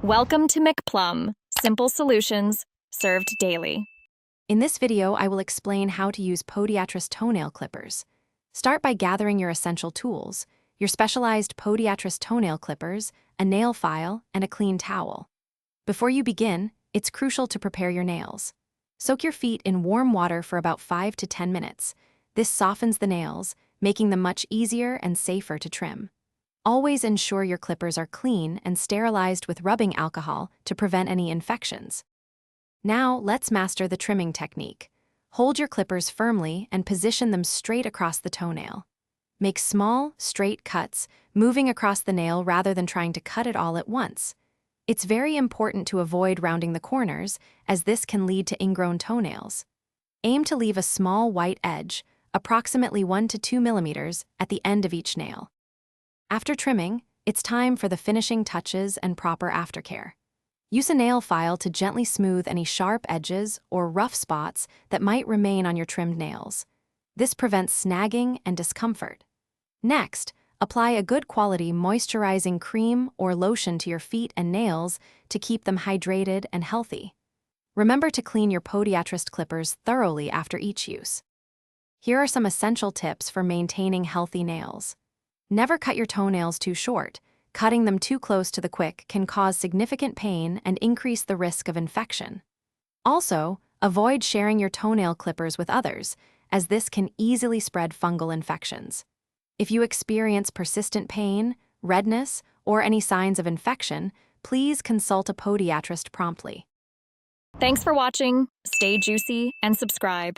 Welcome to McPlum, simple solutions served daily. In this video, I will explain how to use Podiatrist toenail clippers. Start by gathering your essential tools, your specialized Podiatrist toenail clippers, a nail file, and a clean towel. Before you begin, it's crucial to prepare your nails. Soak your feet in warm water for about 5 to 10 minutes. This softens the nails, making them much easier and safer to trim. Always ensure your clippers are clean and sterilized with rubbing alcohol to prevent any infections. Now, let's master the trimming technique. Hold your clippers firmly and position them straight across the toenail. Make small, straight cuts, moving across the nail rather than trying to cut it all at once. It's very important to avoid rounding the corners, as this can lead to ingrown toenails. Aim to leave a small white edge, approximately 1 to 2 millimeters, at the end of each nail. After trimming, it's time for the finishing touches and proper aftercare. Use a nail file to gently smooth any sharp edges or rough spots that might remain on your trimmed nails. This prevents snagging and discomfort. Next, apply a good quality moisturizing cream or lotion to your feet and nails to keep them hydrated and healthy. Remember to clean your Podiatrist clippers thoroughly after each use. Here are some essential tips for maintaining healthy nails. Never cut your toenails too short. Cutting them too close to the quick can cause significant pain and increase the risk of infection. Also, avoid sharing your toenail clippers with others, as this can easily spread fungal infections. If you experience persistent pain, redness, or any signs of infection, please consult a podiatrist promptly. Thanks for watching. Stay juicy and subscribe.